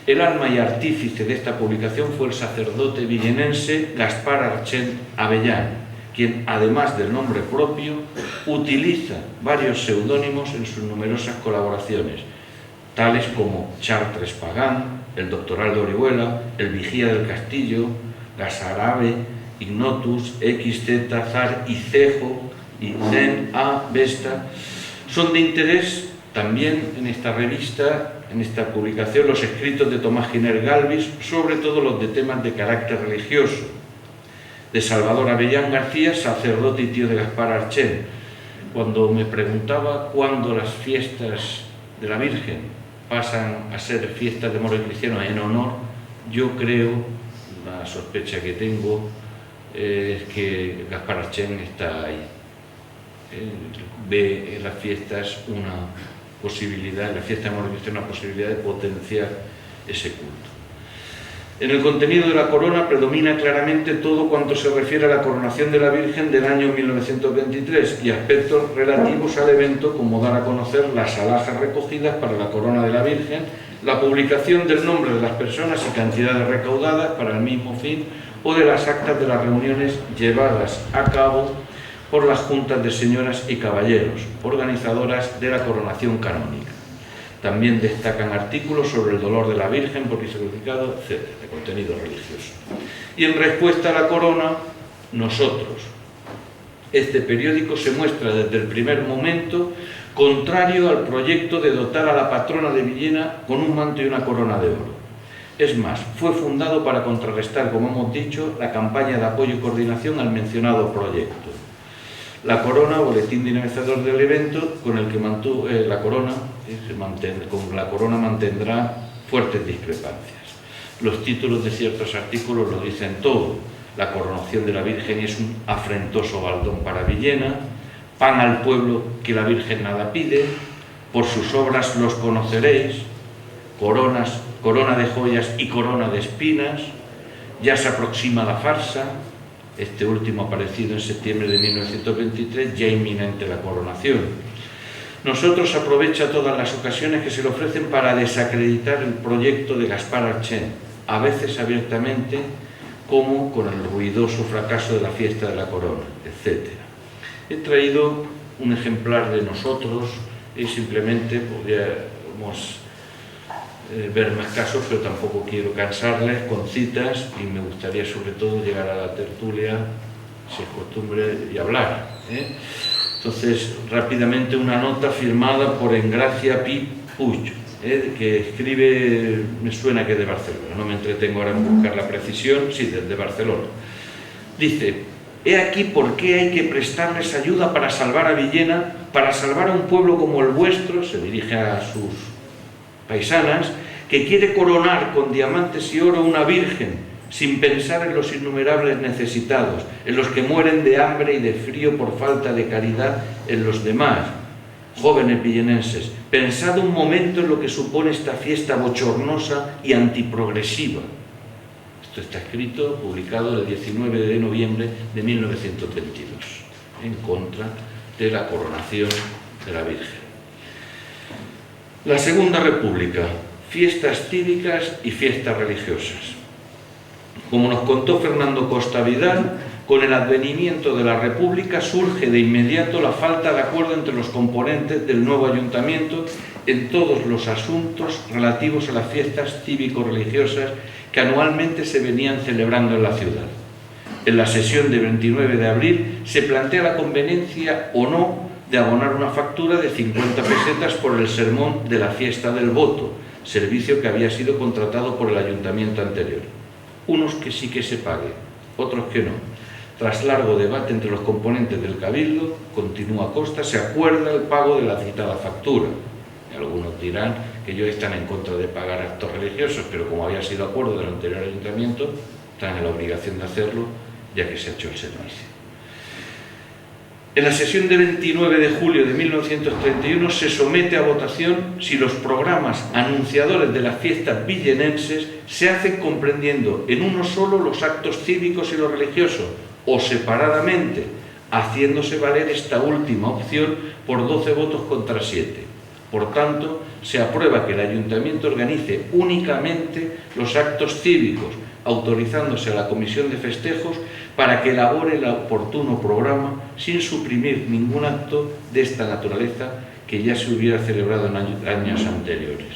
El alma y artífice de esta publicación fue el sacerdote villenense Gaspar Archén Avellán, quien, además del nombre propio, utiliza varios seudónimos en sus numerosas colaboraciones, tales como Chartres Pagán, el Doctoral de Orihuela, el Vigía del Castillo, Gasarabe, Ignotus, XZ, Zar, Icejo, y Zen, A, Vesta. Son de interés también en esta revista, en esta publicación, los escritos de Tomás Giner Galvis, sobre todo los de temas de carácter religioso, de Salvador Avellán García, sacerdote y tío de Gaspar Archén. Cuando me preguntaba cuándo las fiestas de la Virgen pasan a ser fiestas de moros y cristianos en honor, yo creo, la sospecha que tengo, es que Gaspar Archen está ahí. Ve en las fiestas una posibilidad, en la fiesta de moros y cristianos, una posibilidad de potenciar ese culto. En el contenido de la corona predomina claramente todo cuanto se refiere a la coronación de la Virgen del año 1923 y aspectos relativos al evento, como dar a conocer las alhajas recogidas para la corona de la Virgen, la publicación del nombre de las personas y cantidades recaudadas para el mismo fin, o de las actas de las reuniones llevadas a cabo por las juntas de señoras y caballeros, organizadoras de la coronación canónica. También destacan artículos sobre el dolor de la Virgen por Cristo crucificado, etc., de contenido religioso. Y en respuesta a la corona, nosotros. Este periódico se muestra desde el primer momento contrario al proyecto de dotar a la patrona de Villena con un manto y una corona de oro. Es más, fue fundado para contrarrestar, como hemos dicho, la campaña de apoyo y coordinación al mencionado proyecto. La corona, boletín dinamizador del evento, con el que mantuvo con la corona mantendrá fuertes discrepancias. Los títulos de ciertos artículos lo dicen todo. La coronación de la Virgen es un afrentoso baldón para Villena, pan al pueblo que la Virgen nada pide, por sus obras los conoceréis, corona de joyas y corona de espinas, ya se aproxima la farsa, este último aparecido en septiembre de 1923, ya inminente la coronación. Nosotros aprovecha todas las ocasiones que se le ofrecen para desacreditar el proyecto de Gaspar Archen, a veces abiertamente, como con el ruidoso fracaso de la fiesta de la corona, etc. He traído un ejemplar de nosotros y simplemente podríamos ver más casos, pero tampoco quiero cansarles con citas y me gustaría sobre todo llegar a la tertulia, si es costumbre, y hablar. Entonces, rápidamente una nota firmada por Engracia Pi Puig, que escribe, me suena que es de Barcelona, no me entretengo ahora en buscar la precisión, sí, desde Barcelona. Dice: he aquí por qué hay que prestarles ayuda para salvar a Villena, para salvar a un pueblo como el vuestro, se dirige a sus paisanas, que quiere coronar con diamantes y oro una virgen, sin pensar en los innumerables necesitados, en los que mueren de hambre y de frío por falta de caridad en los demás. Jóvenes villenenses, pensad un momento en lo que supone esta fiesta bochornosa y antiprogresiva. Esto está escrito, publicado el 19 de noviembre de 1922, en contra de la coronación de la Virgen. La Segunda República, fiestas cívicas y fiestas religiosas. Como nos contó Fernando Costa Vidal, con el advenimiento de la República surge de inmediato la falta de acuerdo entre los componentes del nuevo ayuntamiento en todos los asuntos relativos a las fiestas cívico-religiosas que anualmente se venían celebrando en la ciudad. En la sesión de 29 de abril se plantea la conveniencia o no de abonar una factura de 50 pesetas por el sermón de la fiesta del voto, servicio que había sido contratado por el ayuntamiento anterior. Unos que sí que se pague, otros que no. Tras largo debate entre los componentes del Cabildo, continúa Costa, se acuerda el pago de la citada factura. Y algunos dirán que ellos están en contra de pagar actos religiosos, pero como había sido acuerdo del anterior ayuntamiento, están en la obligación de hacerlo, ya que se ha hecho el servicio. En la sesión de 29 de julio de 1931 se somete a votación si los programas anunciadores de las fiestas villenenses se hacen comprendiendo en uno solo los actos cívicos y los religiosos, o separadamente, haciéndose valer esta última opción por 12 votos contra 7. Por tanto, se aprueba que el ayuntamiento organice únicamente los actos cívicos, autorizándose a la Comisión de Festejos para que elabore el oportuno programa sin suprimir ningún acto de esta naturaleza que ya se hubiera celebrado en años anteriores.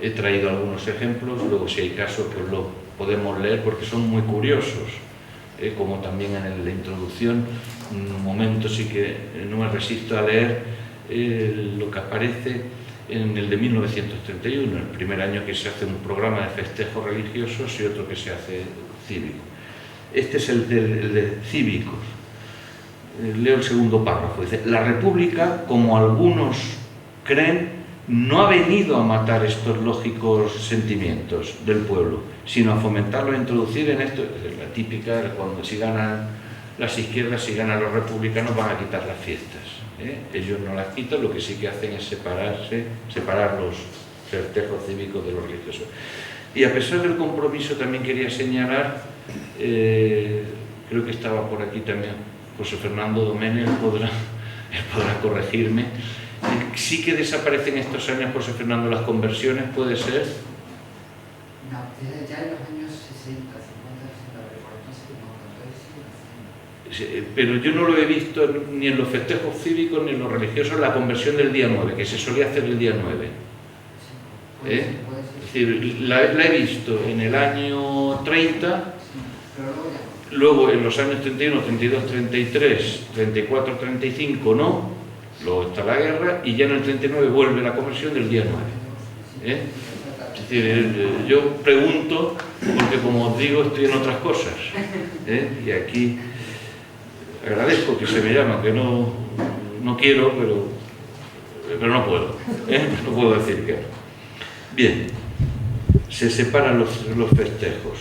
He traído algunos ejemplos, luego si hay caso pues lo podemos leer porque son muy curiosos, como también en la introducción, un momento sí que no me resisto a leer lo que aparece en el de 1931, el primer año que se hace un programa de festejos religiosos y otro que se hace cívico. Este es el de cívicos. Leo el segundo párrafo. Dice: la República, como algunos creen, no ha venido a matar estos lógicos sentimientos del pueblo, sino a fomentarlos, a introducir en esto, es la típica, cuando si ganan las izquierdas, si ganan los republicanos, van a quitar las fiestas. Ellos no las quitan, lo que sí que hacen es separar los festejos cívicos de los religiosos. Y a pesar del compromiso, también quería señalar, creo que estaba por aquí también José Fernando Domènech, él podrá corregirme, sí que desaparecen estos años, José Fernando, las conversiones, ¿puede ser?
No, ya en los años 60, 50, 60, recuerdo, sí,
Pero yo no lo he visto ni en los festejos cívicos ni en los religiosos, la conversión del día 9, que se solía hacer el día 9.
puede ser.
Es decir, la he visto en el año 30,
Sí, pero luego ya.
luego en los años 31, 32, 33, 34, 35 no, luego está la guerra y ya en el 39 vuelve la conversión del día 9. Es decir, yo pregunto, porque como os digo, estoy en otras cosas. Y aquí agradezco que se me llama, que no quiero, pero no puedo. No puedo decir que no. Bien, se separan los festejos.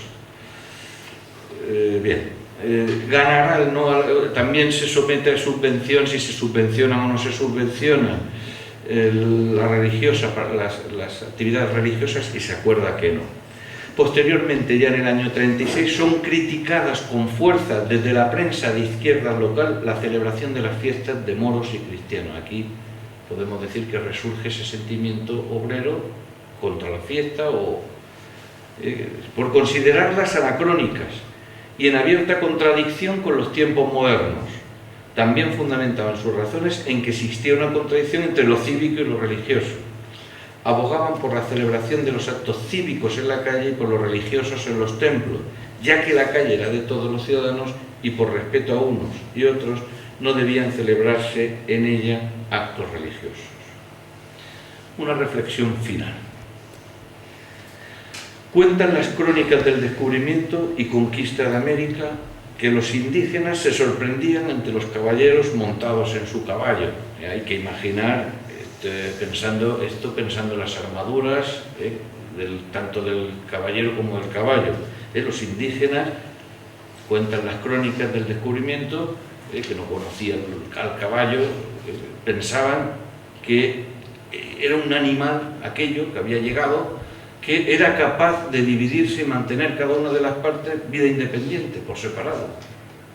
Ganará el no, también se somete a subvención, si se subvenciona o no se subvenciona la religiosa, las actividades religiosas, y se acuerda que no. Posteriormente, ya en el año 36, son criticadas con fuerza desde la prensa de izquierda local la celebración de las fiestas de moros y cristianos. Aquí podemos decir que resurge ese sentimiento obrero contra la fiesta por considerarlas anacrónicas y en abierta contradicción con los tiempos modernos. También fundamentaban sus razones en que existía una contradicción entre lo cívico y lo religioso. Abogaban por la celebración de los actos cívicos en la calle y por los religiosos en los templos, ya que la calle era de todos los ciudadanos y por respeto a unos y otros no debían celebrarse en ella actos religiosos. Una reflexión final. Cuentan las crónicas del descubrimiento y conquista de América que los indígenas se sorprendían ante los caballeros montados en su caballo. Hay que imaginar, pensando en las armaduras, tanto del caballero como del caballo. Los indígenas, cuentan las crónicas del descubrimiento, que no conocían al caballo, pensaban que era un animal aquello que había llegado, que era capaz de dividirse y mantener cada una de las partes vida independiente, por separado.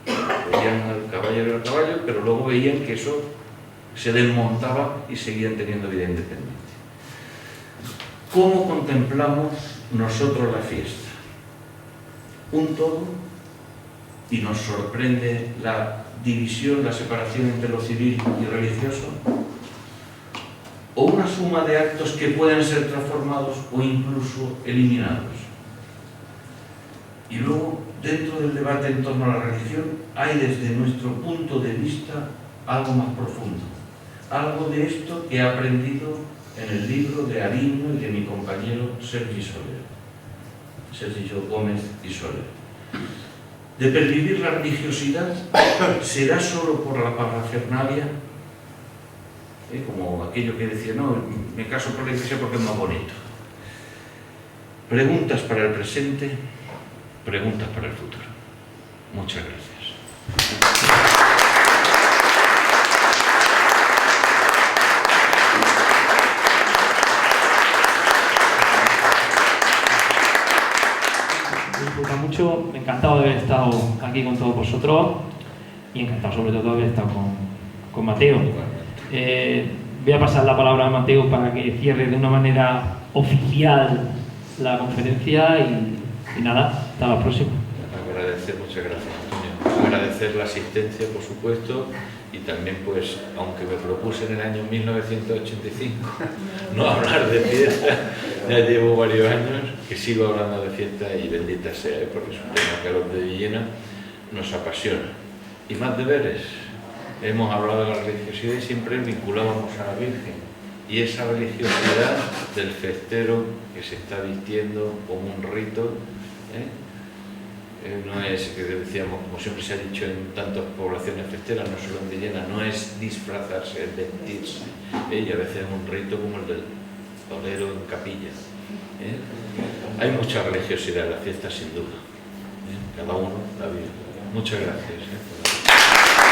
Veían al caballero y al caballo, pero luego veían que eso se desmontaba y seguían teniendo vida independiente. ¿Cómo contemplamos nosotros la fiesta? Un todo, y nos sorprende la división, la separación entre lo civil y religioso, o una suma de actos que pueden ser transformados o incluso eliminados. Y luego, dentro del debate en torno a la religión, hay desde nuestro punto de vista algo más profundo, algo de esto que he aprendido en el libro de Ariño y de mi compañero Sergio Gómez y Soler. De pervivir la religiosidad, ¿será solo por la parafernalia? Como aquello que decía, no, me caso por la iglesia porque es más bonito. Preguntas para el presente, preguntas para el futuro. Muchas gracias.
Me disfruta mucho, me ha encantado de haber estado aquí con todos vosotros y encantado sobre todo de haber estado con Mateo. Voy a pasar la palabra a Mateo para que cierre de una manera oficial la conferencia y nada, hasta la próxima.
Agradecer, muchas gracias, Antonio. Agradecer la asistencia, por supuesto, y también, pues, aunque me propuse en el año 1985 no hablar de fiesta, ya llevo varios años que sigo hablando de fiesta y bendita sea, porque es un tema que a los de Villena nos apasiona. Y más deberes. Hemos hablado de la religiosidad y siempre vinculábamos a la Virgen. Y esa religiosidad del festero que se está vistiendo como un rito, no es, que decíamos, como siempre se ha dicho en tantas poblaciones festeras, no solo en Villena, no es disfrazarse, es vestirse. Y a veces es un rito como el del Tolero en capilla. Hay mucha religiosidad en la fiesta, sin duda. Cada uno la vive. Muchas gracias.